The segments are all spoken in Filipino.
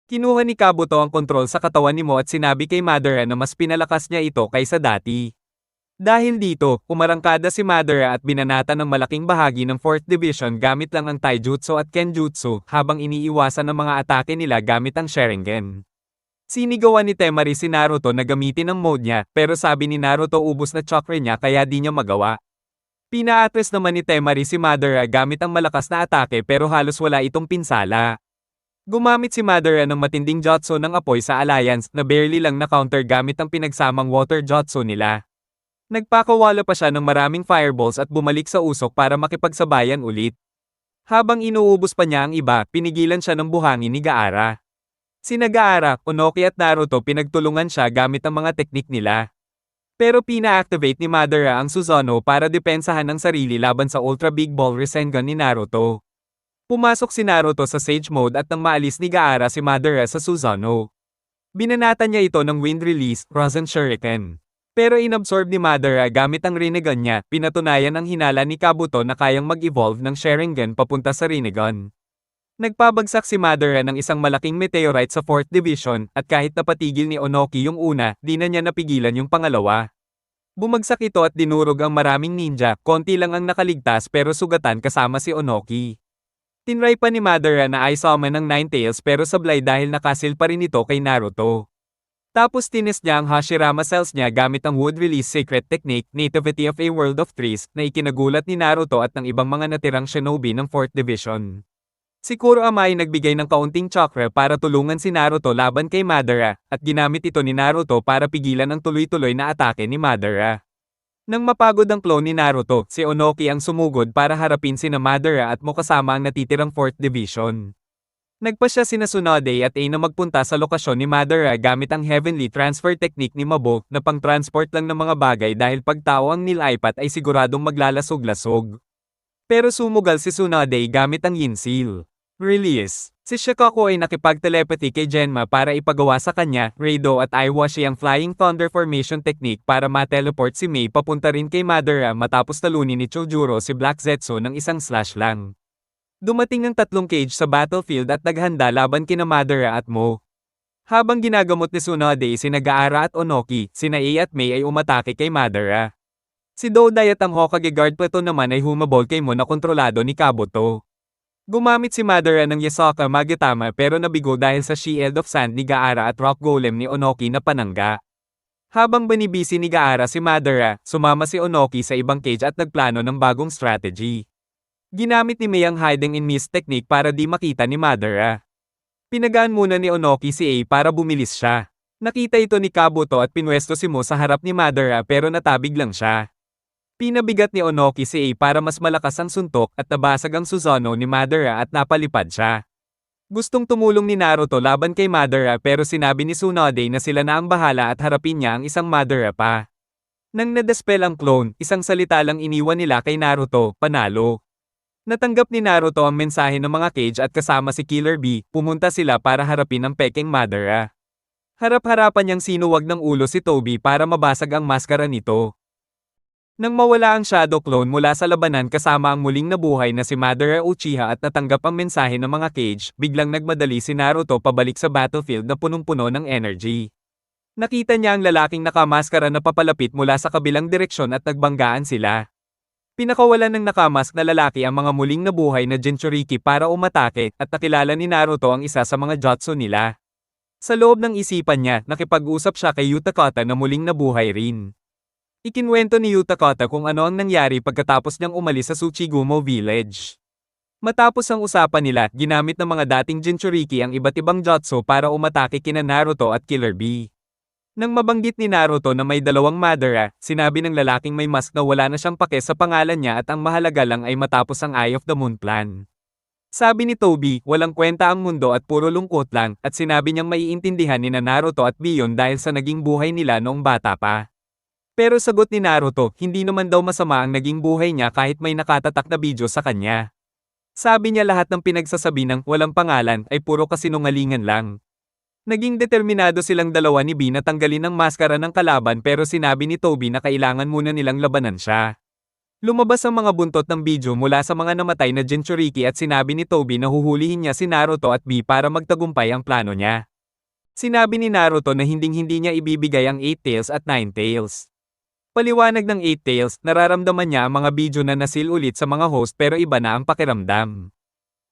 Kinuha ni Kabuto ang kontrol sa katawan ni Mo at sinabi kay Madara na mas pinalakas niya ito kaysa dati. Dahil dito, umarangkada si Madara at binanata ng malaking bahagi ng 4th Division gamit lang ang Taijutsu at Kenjutsu habang iniiwasan ng mga atake nila gamit ang Sharingan. Sinigawan ni Temari si Naruto na gamitin ang mode niya pero sabi ni Naruto ubos na chakra niya kaya di niya magawa. Pinaatres naman ni Temari si Madara gamit ang malakas na atake pero halos wala itong pinsala. Gumamit si Madara ng matinding jutsu ng apoy sa Alliance na barely lang na-counter gamit ang pinagsamang water jutsu nila. Nagpakawala pa siya ng maraming fireballs at bumalik sa usok para makipagsabayan ulit. Habang inuubos pa niya ang iba, pinigilan siya ng buhangin ni Gaara. Sina Gaara, Onoki at Naruto pinagtulungan siya gamit ang mga teknik nila. Pero pina-activate ni Madara ang Susanoo para depensahan ang sarili laban sa Ultra Big Ball Rasengan ni Naruto. Pumasok si Naruto sa Sage Mode at nang maalis ni Gaara si Madara sa Susanoo. Binanatan niya ito ng Wind Release, Rasen Shuriken. Pero inabsorb ni Madara gamit ang Rinnegan niya, pinatunayan ang hinala ni Kabuto na kayang mag-evolve ng Sharingan papunta sa Rinnegan. Nagpabagsak si Madara ng isang malaking meteorite sa 4th Division at kahit napatigil ni Onoki yung una, di na niya napigilan yung pangalawa. Bumagsak ito at dinurog ang maraming ninja, konti lang ang nakaligtas pero sugatan kasama si Onoki. Tinry pa ni Madara na i-summon ng Nine Tails pero sablay dahil nakasil pa rin ito kay Naruto. Tapos tinest niya ang Hashirama cells niya gamit ang Wood Release Secret Technique, Nativity of a World of Trees, na ikinagulat ni Naruto at ng ibang mga natirang shinobi ng 4th Division. Si Kuroama ay nagbigay ng kaunting chakra para tulungan si Naruto laban kay Madara, at ginamit ito ni Naruto para pigilan ang tuloy-tuloy na atake ni Madara. Nang mapagod ang clone ni Naruto, si Onoki ang sumugod para harapin sina Madara at Mo kasama ang natitirang 4th Division. Nagpa siya sina Tsunade at Aina magpunta sa lokasyon ni Madara gamit ang Heavenly Transfer Technique ni Mabo na pang-transport lang ng mga bagay dahil pag tao ang nilaipat ay siguradong maglalasog-lasog. Pero sumugal si Tsunade gamit ang Yin Seal. Release. Si Shikaku ay nakipag-telepathy kay Genma para ipagawa sa kanya, Raido at Iwashi ang Flying Thunder Formation Technique para ma-teleport si Mei papunta rin kay Madara matapos talunin ni Chojuro si Black Zetsu ng isang slash lang. Dumating ang tatlong cage sa battlefield at naghanda laban kina Madara at Mo. Habang ginagamot ni Tsunade sina Gaara at Onoki, sina Ei at Mei ay umatake kay Madara. Si Dodai at ang Hokage Guard Platoon naman ay humabol kay Mo na kontrolado ni Kabuto. Gumamit si Madara ng Yasaka Magatama pero nabigo dahil sa Shield of Sand ni Gaara at Rock Golem ni Onoki na panangga. Habang banibisi ni Gaara si Madara, sumama si Onoki sa ibang cage at nagplano ng bagong strategy. Ginamit ni Mei ang Hiding in Mist technique para di makita ni Madara. Pinagaan muna ni Onoki si Ei para bumilis siya. Nakita ito ni Kabuto at pinwesto si Mo sa harap ni Madara pero natabig lang siya. Pinabigat ni Onoki si Ei para mas malakas ang suntok at nabasag ang Susanoo ni Madara at napalipad siya. Gustong tumulong ni Naruto laban kay Madara pero sinabi ni Tsunade na sila na ang bahala at harapin niya ang isang Madara pa. Nang nadispel ang clone, isang salita lang iniwan nila kay Naruto, panalo. Natanggap ni Naruto ang mensahe ng mga cage at kasama si Killer Bee, pumunta sila para harapin ang peking Madara. Harap-harapan niyang sinuwag ng ulo si Toby para mabasag ang maskara nito. Nang mawala ang Shadow Clone mula sa labanan kasama ang muling nabuhay na si Madara Uchiha at natanggap ang mensahe ng mga cage, biglang nagmadali si Naruto pabalik sa battlefield na punong-puno ng energy. Nakita niya ang lalaking nakamaskara na papalapit mula sa kabilang direksyon at nagbanggaan sila. Pinakawalan ng nakamask na lalaki ang mga muling nabuhay na Jinchuriki para umatake at nakilala ni Naruto ang isa sa mga jutsu nila. Sa loob ng isipan niya, nakipag-usap siya kay Utakata na muling nabuhay rin. Ikinwento ni Utakata kung ano ang nangyari pagkatapos niyang umalis sa Tsuchigumo Village. Matapos ang usapan nila, ginamit ng mga dating Jinchuriki ang iba't ibang jutsu para umatake kina Naruto at Killer Bee. Nang mabanggit ni Naruto na may dalawang Madara, sinabi ng lalaking may mask na wala na siyang pake sa pangalan niya at ang mahalaga lang ay matapos ang Eye of the Moon plan. Sabi ni Toby, walang kwenta ang mundo at puro lungkot lang, at sinabi niyang maiintindihan ni Naruto at Bion dahil sa naging buhay nila noong bata pa. Pero sagot ni Naruto, hindi naman daw masama ang naging buhay niya kahit may nakatatak na video sa kanya. Sabi niya lahat ng pinagsasabi ng walang pangalan ay puro kasinungalingan lang. Naging determinado silang dalawa ni Bee na tanggalin ang maskara ng kalaban pero sinabi ni Toby na kailangan muna nilang labanan siya. Lumabas ang mga buntot ng video mula sa mga namatay na Jinchuriki at sinabi ni Toby na huhulihin niya si Naruto at Bee para magtagumpay ang plano niya. Sinabi ni Naruto na hinding-hindi niya ibibigay ang 8 Tails at 9 Tails. Paliwanag ng 8 Tails, nararamdaman niya ang mga video na nasil ulit sa mga host pero iba na ang pakiramdam.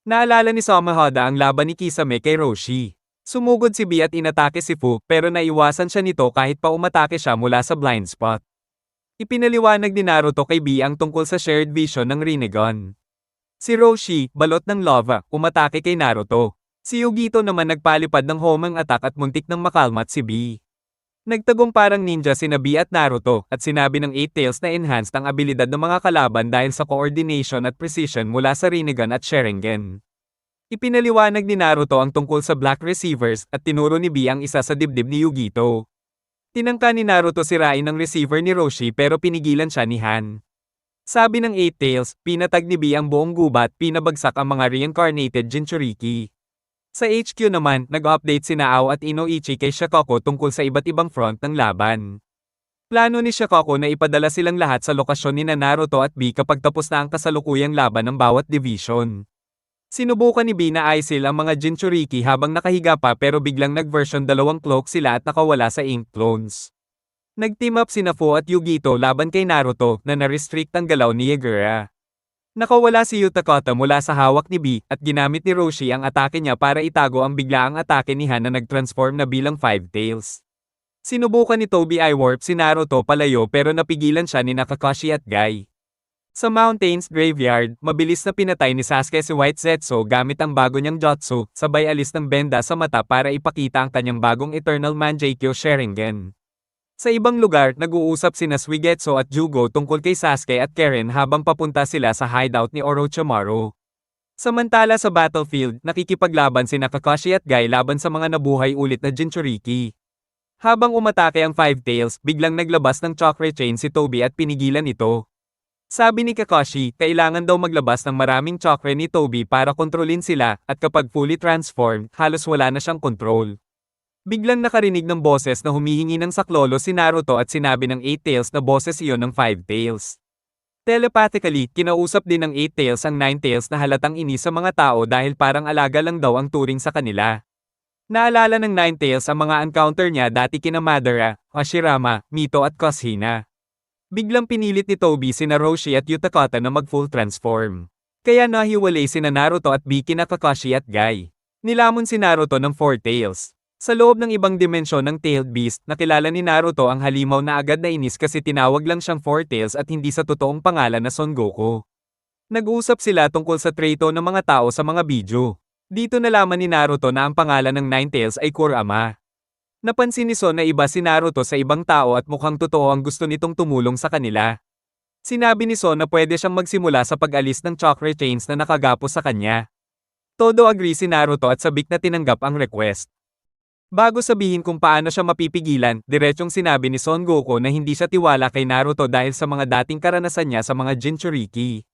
Naalala ni Samehada ang laban ni Kisame kay Roshi. Sumugod si Bee at inatake si Fu pero naiwasan siya nito kahit pa umatake siya mula sa blind spot. Ipinaliwanag ni Naruto kay Bee ang tungkol sa shared vision ng Rinnegan. Si Roshi, balot ng lava, umatake kay Naruto. Si Yugito naman nagpalipad ng homing attack at muntik ng makalmat si Bee. Nagtagong parang ninja sina Bee at Naruto at sinabi ng 8 Tails na enhanced ang abilidad ng mga kalaban dahil sa coordination at precision mula sa Rinnegan at Sharingan. Ipinaliwanag ni Naruto ang tungkol sa Black Receivers at tinuro ni Bee ang isa sa dibdib ni Yugito. Tinangka ni Naruto sirain ang receiver ni Roshi pero pinigilan siya ni Han. Sabi ng 8 Tails, pinatag ni Bee ang buong gubat, pinabagsak ang mga reincarnated Jinchuriki. Sa HQ naman, nag-update sina Ao at Inoichi kay Shikoko tungkol sa iba't ibang front ng laban. Plano ni Shikoko na ipadala silang lahat sa lokasyon ni Naruto at Bee kapag tapos na ang kasalukuyang laban ng bawat division. Sinubukan ni Bee na isil ang mga Jinchuriki habang nakahiga pa pero biglang nag-version 2 cloak sila at nakawala sa ink clones. Nag-team up sina Fu at Yugito laban kay Naruto na na-restrict ang galaw ni Yagura. Nakawala si Utakata mula sa hawak ni Bee at ginamit ni Roshi ang atake niya para itago ang biglaang atake ni Han na nag-transform na bilang 5 Tails. Sinubukan ni Toby I-warp si Naruto palayo pero napigilan siya ni Kakashi at Guy. Sa Mountains Graveyard, mabilis na pinatay ni Sasuke si White Zetsu gamit ang bago niyang jutsu, sabay alis ng benda sa mata para ipakita ang kanyang bagong Eternal Mangekyou Sharingan. Sa ibang lugar, nag-uusap sina Suigetsu at Jugo tungkol kay Sasuke at Karen habang papunta sila sa hideout ni Orochimaru. Samantala sa battlefield, nakikipaglaban sina Kakashi at Guy laban sa mga nabuhay ulit na Jinchuriki. Habang umatake ang 5 Tails, biglang naglabas ng chakra chain si Toby at pinigilan ito. Sabi ni Kakashi, kailangan daw maglabas ng maraming chakra ni Toby para kontrolin sila, at kapag fully transformed, halos wala na siyang control. Biglang nakarinig ng boses na humihingi ng saklolo si Naruto at sinabi ng 8 Tails na boses iyon ng 5 Tails. Telepathically, kinausap din ng 8 Tails ang 9 Tails na halatang inis sa mga tao dahil parang alaga lang daw ang turing sa kanila. Naalala ng 9 Tails ang mga encounter niya dati kina Madara, Hashirama, Mito at Kushina. Biglang pinilit ni Toby sina Roshi at Utakata na mag-full transform. Kaya nahiwalay sina Naruto at Bee kina Kakashi at Guy. Nilamon si Naruto ng 4 Tails. Sa loob ng ibang dimensyon ng Tailed Beast, nakilala ni Naruto ang halimaw na agad na inis kasi tinawag lang siyang 4 Tails at hindi sa totoong pangalan na Son Goku. Nag-usap sila tungkol sa treto ng mga tao sa mga video. Dito nalaman ni Naruto na ang pangalan ng 9 Tails ay Kurama. Napansin ni Son na iba si Naruto sa ibang tao at mukhang totoo ang gusto nitong tumulong sa kanila. Sinabi ni Son na pwede siyang magsimula sa pag-alis ng chakra chains na nakagapos sa kanya. Todo agree si Naruto at sabik na tinanggap ang request. Bago sabihin kung paano siya mapipigilan, diretsong sinabi ni Son Goku na hindi siya tiwala kay Naruto dahil sa mga dating karanasan niya sa mga Jinchuriki.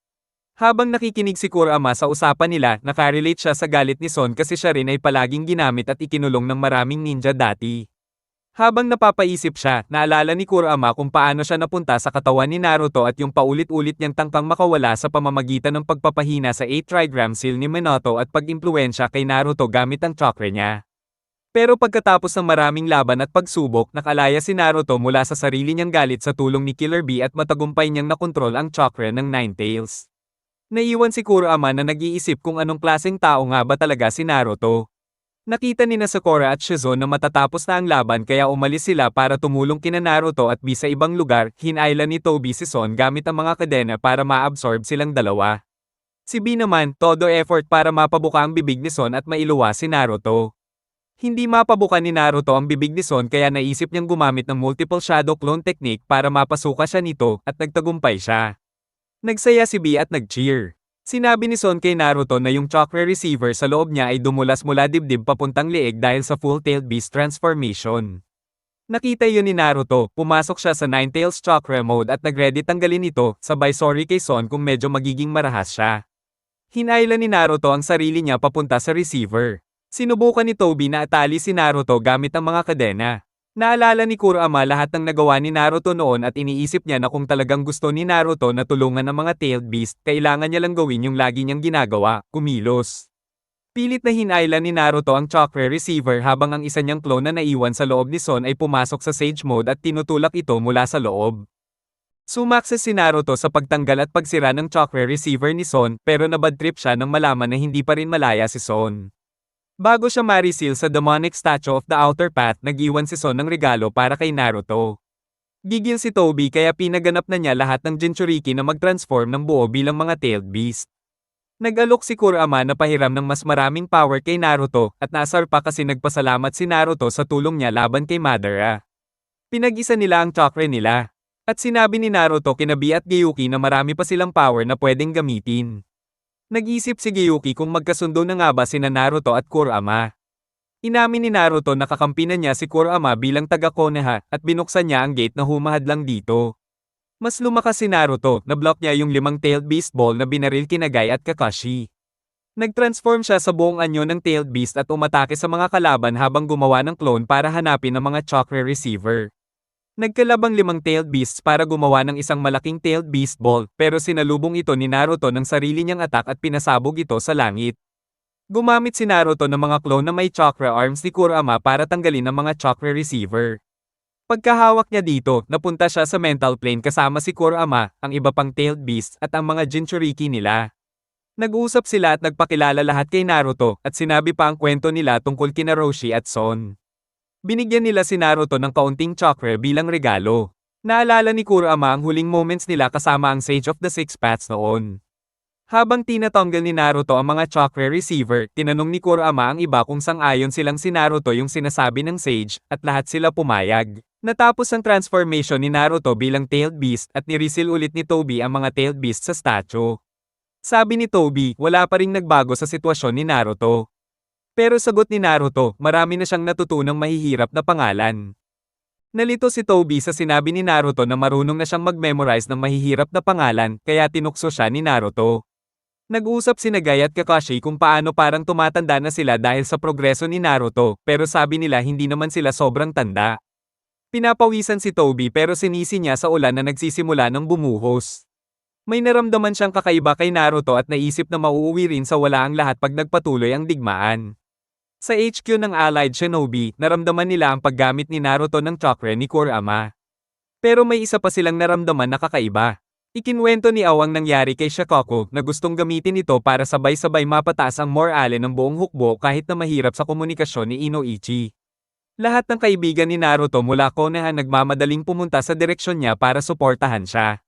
Habang nakikinig si Kurama sa usapan nila, nakarelate siya sa galit ni Son kasi siya rin ay palaging ginamit at ikinulong ng maraming ninja dati. Habang napapaisip siya, naalala ni Kurama kung paano siya napunta sa katawan ni Naruto at yung paulit-ulit niyang tangkang makawala sa pamamagitan ng pagpapahina sa 8 trigram seal ni Minato at pag-impluwensya kay Naruto gamit ang chakra niya. Pero pagkatapos ng maraming laban at pagsubok, nakalaya si Naruto mula sa sarili niyang galit sa tulong ni Killer Bee at matagumpay niyang nakontrol ang chakra ng 9 Tails. Naiwan si Kurama na nag-iisip kung anong klaseng tao nga ba talaga si Naruto. Nakita ni Sakura at Shizune na matatapos na ang laban kaya umalis sila para tumulong kina Naruto at Bee sa ibang lugar, hinailan ni Toby si Son gamit ang mga kadena para ma-absorb silang dalawa. Si Bee naman, todo effort para mapabuka ang bibig ni Son at mailuwa si Naruto. Hindi mapabuka ni Naruto ang bibig ni Son kaya naisip niyang gumamit ng multiple shadow clone technique para mapasuka siya nito at nagtagumpay siya. Nagsaya si Bee at nag-cheer. Sinabi ni Son kay Naruto na yung chakra receiver sa loob niya ay dumulas mula dibdib papuntang leeg dahil sa full-tailed beast transformation. Nakita yun ni Naruto, pumasok siya sa 9 Tails chakra mode at nag-ready tanggalin ito, sabay sorry kay Son kung medyo magiging marahas siya. Hinailan ni Naruto ang sarili niya papunta sa receiver. Sinubukan ni Toby na atali si Naruto gamit ang mga kadena. Naalala ni Kurama lahat ng nagawa ni Naruto noon at iniisip niya na kung talagang gusto ni Naruto na tulungan ang mga Tailed Beast, kailangan niya lang gawin yung lagi niyang ginagawa, kumilos. Pilit na hinailan ni Naruto ang chakra receiver habang ang isa niyang clone na naiwan sa loob ni Son ay pumasok sa Sage Mode at tinutulak ito mula sa loob. Sumakses si Naruto sa pagtanggal at pagsira ng chakra receiver ni Son pero nabadtrip siya nang malaman na hindi pa rin malaya si Son. Bago siya marisil sa demonic statue of the Outer Path, nag-iwan si Son ng regalo para kay Naruto. Gigil si Toby kaya pinaganap na niya lahat ng Jinchuriki na mag-transform ng buo bilang mga Tailed Beast. Nag-alok si Kurama na pahiram ng mas maraming power kay Naruto at nasar pa kasi nagpasalamat si Naruto sa tulong niya laban kay Madara. Pinag-isa nila ang chakra nila. At sinabi ni Naruto kina Bi at Gyuki na marami pa silang power na pwedeng gamitin. Nag-isip si Gyuki kung magkasundo na nga ba sina Naruto at Kurama. Inamin ni Naruto na kakampi na niya si Kurama bilang taga-Konoha at binuksan niya ang gate na humahad lang dito. Mas lumakas si Naruto, na-block niya yung 5 Tailed Beast Ball na binaril kina Guy at Kakashi. Nag-transform siya sa buong anyo ng Tailed Beast at umatake sa mga kalaban habang gumawa ng clone para hanapin ang mga chakra receiver. Nagkalabang 5 Tailed Beasts para gumawa ng isang malaking Tailed Beast Ball pero sinalubong ito ni Naruto ng sarili niyang attack at pinasabog ito sa langit. Gumamit si Naruto ng mga clone na may chakra arms ni Kurama para tanggalin ang mga chakra receiver. Pagkahawak niya dito, napunta siya sa mental plane kasama si Kurama, ang iba pang Tailed Beasts at ang mga Jinchuriki nila. Nag-usap sila at nagpakilala lahat kay Naruto at sinabi pa ang kwento nila tungkol kina Roshi at Son. Binigyan nila si Naruto ng kaunting chakra bilang regalo. Naalala ni Kurama ang huling moments nila kasama ang Sage of the Six Paths noon. Habang tinatanggal ni Naruto ang mga chakra receiver, tinanong ni Kurama ang iba kung sang-ayon silang si Naruto yung sinasabi ng Sage, at lahat sila pumayag. Natapos ang transformation ni Naruto bilang Tailed Beast at niresil ulit ni Toby ang mga Tailed Beast sa statue. Sabi ni Toby, wala pa ring nagbago sa sitwasyon ni Naruto. Pero sagot ni Naruto, marami na siyang natutunang mahihirap na pangalan. Nalito si Toby sa sinabi ni Naruto na marunong na siyang mag-memorize ng mahihirap na pangalan, kaya tinukso siya ni Naruto. Nag-usap si Guy at Kakashi kung paano parang tumatanda na sila dahil sa progreso ni Naruto, pero sabi nila hindi naman sila sobrang tanda. Pinapawisan si Toby pero sinisi niya sa ulan na nagsisimula ng bumuhos. May naramdaman siyang kakaiba kay Naruto at naisip na mauuwi rin sa wala ang lahat pag nagpatuloy ang digmaan. Sa HQ ng Allied Shinobi, naramdaman nila ang paggamit ni Naruto ng chakra ni Kurama. Pero may isa pa silang naramdaman na kakaiba. Ikinwento ni Aw ang nangyari kay Shikoku na gustong gamitin ito para sabay-sabay mapataas ang morale ng buong hukbo kahit na mahirap sa komunikasyon ni Inoichi. Lahat ng kaibigan ni Naruto mula Konoha nagmamadaling pumunta sa direksyon niya para suportahan siya.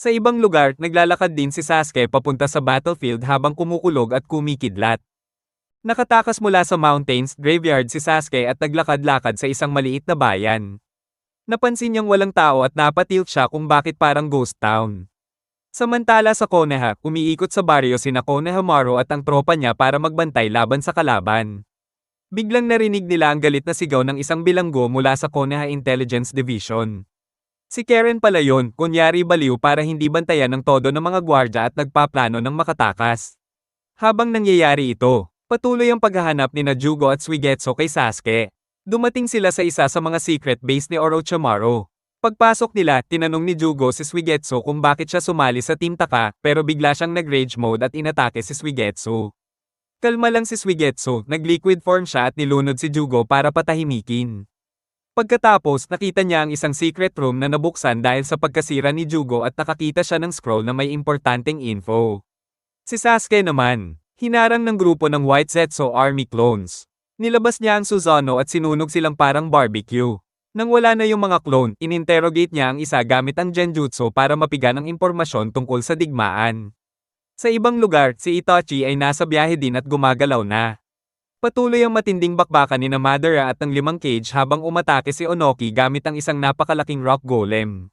Sa ibang lugar, naglalakad din si Sasuke papunta sa battlefield habang kumukulog at kumikidlat. Nakatakas mula sa mountains graveyard si Sasuke at naglakad-lakad sa isang maliit na bayan. Napansin niyang walang tao at napatilt siya kung bakit parang ghost town. Samantala sa Konoha, umiikot sa baryo sina Konohamaru at ang tropa niya para magbantay laban sa kalaban. Biglang narinig nila ang galit na sigaw ng isang bilanggo mula sa Konoha Intelligence Division. Si Karen pala yun, kunyari baliw para hindi bantayan ng todo ng mga gwardya at nagpaplano ng makatakas. Habang nangyayari ito, patuloy ang paghahanap ni Jugo at Suigetsu kay Sasuke. Dumating sila sa isa sa mga secret base ni Orochimaru. Pagpasok nila, tinanong ni Jugo si Suigetsu kung bakit siya sumali sa Team Taka, pero bigla siyang nag-rage mode at inatake si Suigetsu. Kalma lang si Suigetsu, nag-liquid form siya at nilunod si Jugo para patahimikin. Pagkatapos, nakita niya ang isang secret room na nabuksan dahil sa pagkasira ni Jugo at nakakita siya ng scroll na may importanteng info. Si Sasuke naman, hinarang ng grupo ng White Zetsu Army clones. Nilabas niya ang Susanoo at sinunog silang parang barbecue. Nang wala na yung mga clone, ininterrogate niya ang isa gamit ang Genjutsu para mapigan ang impormasyon tungkol sa digmaan. Sa ibang lugar, si Itachi ay nasa biyahe din at gumagalaw na. Patuloy ang matinding bakbakan ni Madara at ng 5 cage habang umatake si Onoki gamit ang isang napakalaking rock golem.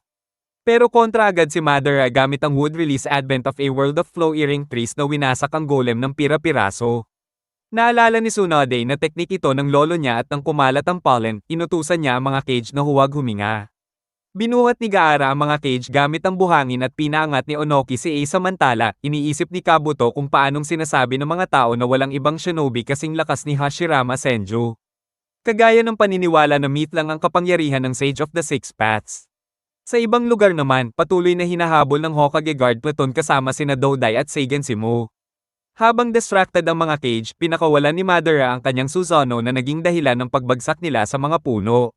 Pero kontra agad si Madara gamit ang wood release advent of a world of flow earring trees na winasak ang golem ng pira-piraso. Naalala ni Tsunade na teknik ito ng lolo niya at nang kumalat ang pollen, inutusan niya ang mga cage na huwag huminga. Binuhat ni Gaara ang mga cage gamit ang buhangin at pinaangat ni Onoki si Ace samantala, iniisip ni Kabuto kung paanong sinasabi ng mga tao na walang ibang shinobi kasing lakas ni Hashirama Senju. Kagaya ng paniniwala na myth lang ang kapangyarihan ng Sage of the Six Paths. Sa ibang lugar naman, patuloy na hinahabol ng Hokage Guard Platoon kasama sina Dodai at Seigen Shimo. Habang distracted ang mga Cage, pinakawalan ni Madara ang kanyang Susanoo na naging dahilan ng pagbagsak nila sa mga puno.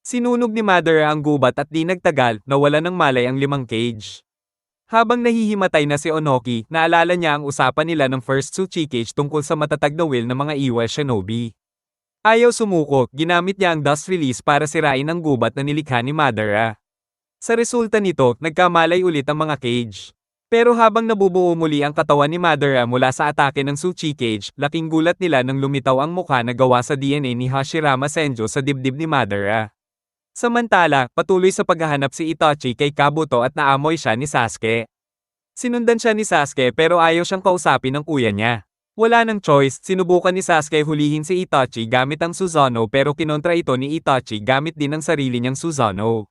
Sinunog ni Madara ang gubat at di nagtagal, nawala ng malay ang 5 Cage. Habang nahihimatay na si Onoki, naalala niya ang usapan nila ng First Tsuchikage tungkol sa matatag na will ng mga Iwa Shinobi. Ayaw sumuko, ginamit niya ang Dust Release para sirain ang gubat na nilikha ni Madara. Sa resulta nito, nagkamalay ulit ang mga Cage. Pero habang nabubuo muli ang katawan ni Madara mula sa atake ng Tsuchikage, laking gulat nila nang lumitaw ang mukha na gawa sa DNA ni Hashirama Senju sa dibdib ni Madara. Samantala, patuloy sa paghahanap si Itachi kay Kabuto at naamoy siya ni Sasuke. Sinundan siya ni Sasuke pero ayaw siyang kausapin ng kuya niya. Wala nang choice, sinubukan ni Sasuke hulihin si Itachi gamit ang Susanoo pero kinontra ito ni Itachi gamit din ang sarili niyang Susanoo.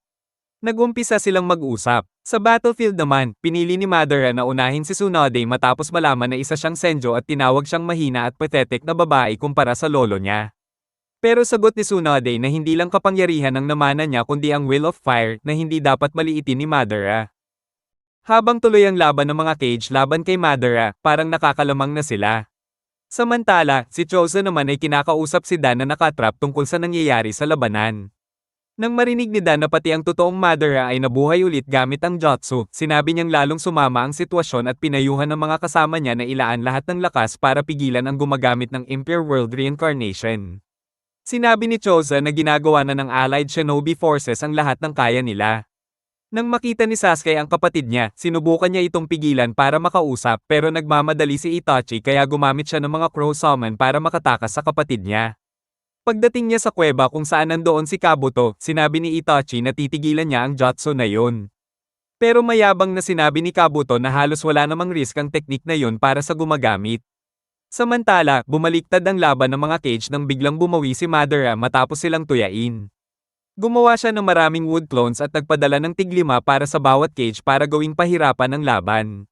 Nag-umpisa silang mag-usap. Sa battlefield naman, pinili ni Madara na unahin si Tsunade matapos malaman na isa siyang Senju at tinawag siyang mahina at pathetic na babae kumpara sa lolo niya. Pero sagot ni Tsunade na hindi lang kapangyarihan ang namana niya kundi ang Will of Fire na hindi dapat maliitin ni Madara. Habang tuloy ang laban ng mga Cage laban kay Madara, parang nakakalamang na sila. Samantala, si Chozen naman ay kinakausap si Dan na nakatrap tungkol sa nangyayari sa labanan. Nang marinig ni Dan na pati ang totoong Madara ay nabuhay ulit gamit ang Jutsu, sinabi niyang lalong sumama ang sitwasyon at pinayuhan ng mga kasama niya na ilaan lahat ng lakas para pigilan ang gumagamit ng Impure World Reincarnation. Sinabi ni Chozen na ginagawa na ng Allied Shinobi Forces ang lahat ng kaya nila. Nang makita ni Sasuke ang kapatid niya, sinubukan niya itong pigilan para makausap pero nagmamadali si Itachi kaya gumamit siya ng mga Crow Summon para makatakas sa kapatid niya. Pagdating niya sa kuweba kung saan nandoon si Kabuto, sinabi ni Itachi na titigilan niya ang jutsu na yun. Pero mayabang na sinabi ni Kabuto na halos wala namang risk ang teknik na yun para sa gumagamit. Samantala, bumaliktad ang laban ng mga Cage nang biglang bumawi si Madara matapos silang tuyain. Gumawa siya ng maraming wood clones at nagpadala ng tig-5 para sa bawat Cage para gawing pahirapan ang laban.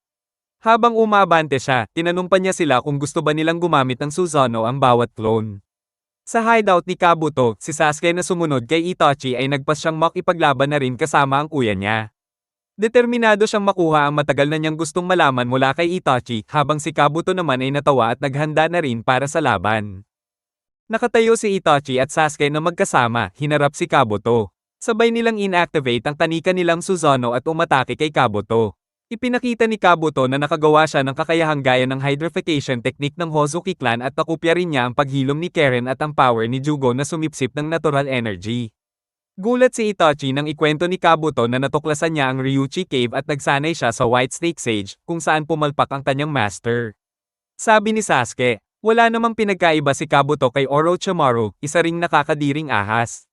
Habang umabante siya, tinanong pa niya sila kung gusto ba nilang gumamit ng Susanoo ang bawat clone. Sa hideout ni Kabuto, si Sasuke na sumunod kay Itachi ay nagpas siyang makipaglaban na rin kasama ang kuya niya. Determinado siyang makuha ang matagal na niyang gustong malaman mula kay Itachi, habang si Kabuto naman ay natawa at naghanda na rin para sa laban. Nakatayo si Itachi at Sasuke na magkasama, hinarap si Kabuto. Sabay nilang inactivate ang kanika nilang Susanoo at umatake kay Kabuto. Ipinakita ni Kabuto na nakagawa siya ng kakayahang gaya ng hydrification technique ng Hozuki clan at nakopya rin niya ang paghilom ni Karen at ang power ni Jugo na sumipsip ng natural energy. Gulat si Itachi nang ikwento ni Kabuto na natuklasan niya ang Ryuchi Cave at nagsanay siya sa White Snake Sage, kung saan pumalpak ang kanyang master. Sabi ni Sasuke, wala namang pinagkaiba si Kabuto kay Orochimaru, isa ring nakakadiring ahas.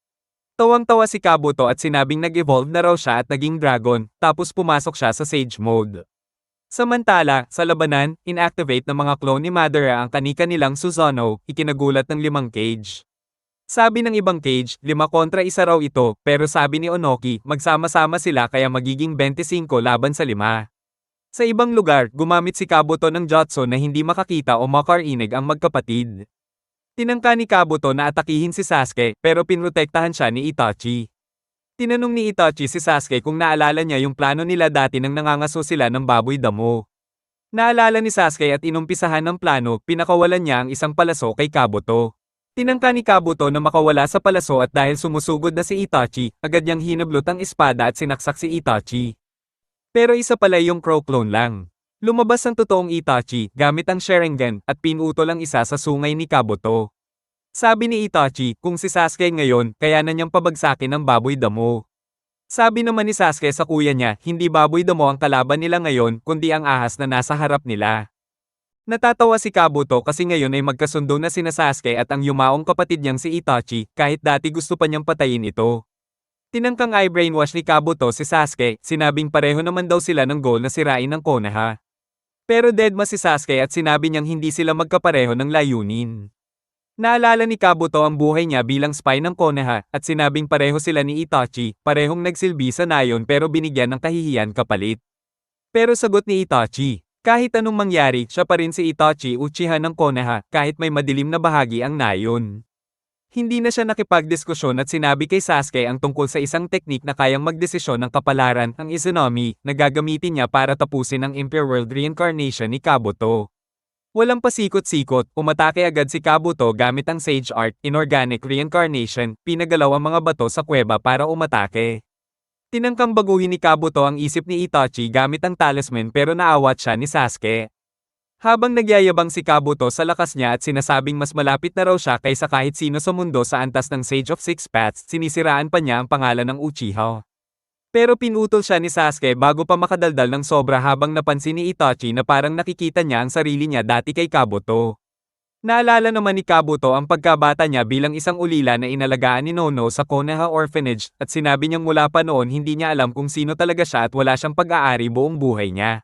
Tawang-tawa si Kabuto at sinabing nag-evolve na raw siya at naging dragon, tapos pumasok siya sa Sage Mode. Samantala, sa labanan, inactivate ng mga clone ni Madara ang kanika nilang Susanoo, ikinagulat ng 5 Cage. Sabi ng ibang Cage, 5 kontra 1 raw ito, pero sabi ni Onoki, magsama-sama sila kaya magiging 25 laban sa 5. Sa ibang lugar, gumamit si Kabuto ng jutsu na hindi makakita o makarinig ang magkapatid. Tinangka ni Kabuto na atakihin si Sasuke, pero pinrotektahan siya ni Itachi. Tinanong ni Itachi si Sasuke kung naalala niya yung plano nila dati nang nangangaso sila ng baboy damo. Naalala ni Sasuke at inumpisahan ng plano, pinakawalan niya ang isang palaso kay Kabuto. Tinangka ni Kabuto na makawala sa palaso at dahil sumusugod na si Itachi, agad niyang hinablot ang espada at sinaksak si Itachi. Pero isa pala yung Crow clone lang. Lumabas ang totoong Itachi, gamit ang Sharingan, at pinutol ang isa sa sungay ni Kabuto. Sabi ni Itachi, kung si Sasuke ngayon, kaya na niyang pabagsakin ang baboy damo. Sabi naman ni Sasuke sa kuya niya, hindi baboy damo ang kalaban nila ngayon, kundi ang ahas na nasa harap nila. Natatawa si Kabuto kasi ngayon ay magkasundo na sina Sasuke at ang yumaong kapatid niyang si Itachi, kahit dati gusto pa niyang patayin ito. Tinangkang i-brainwash ni Kabuto si Sasuke, sinabing pareho naman daw sila ng goal na sirain ng Konoha. Pero deadma si Sasuke at sinabi niyang hindi sila magkapareho ng layunin. Naalala ni Kabuto ang buhay niya bilang spy ng Konoha at sinabing pareho sila ni Itachi, parehong nagsilbi sa nayon pero binigyan ng kahihiyan kapalit. Pero sagot ni Itachi, kahit anong mangyari, siya pa rin si Itachi Uchiha ng Konoha kahit may madilim na bahagi ang nayon. Hindi na siya nakipagdiskusyon at sinabi kay Sasuke ang tungkol sa isang teknik na kayang magdesisyon ng kapalaran, ang Izanami, na gagamitin niya para tapusin ang Impure World Reincarnation ni Kabuto. Walang pasikot-sikot, umatake agad si Kabuto gamit ang Sage Art, Inorganic Reincarnation, pinagalaw ang mga bato sa kuweba para umatake. Tinangkang baguhin ni Kabuto ang isip ni Itachi gamit ang talisman pero naawat siya ni Sasuke. Habang nagyayabang si Kabuto sa lakas niya at sinasabing mas malapit na raw siya kaysa kahit sino sa mundo sa antas ng Sage of Six Paths, sinisiraan pa niya ang pangalan ng Uchiha. Pero pinutol siya ni Sasuke bago pa makadaldal ng sobra habang napansin ni Itachi na parang nakikita niya ang sarili niya dati kay Kabuto. Naalala naman ni Kabuto ang pagkabata niya bilang isang ulila na inalagaan ni Nono sa Konoha Orphanage at sinabi niyang mula pa noon hindi niya alam kung sino talaga siya at wala siyang pag-aari buong buhay niya.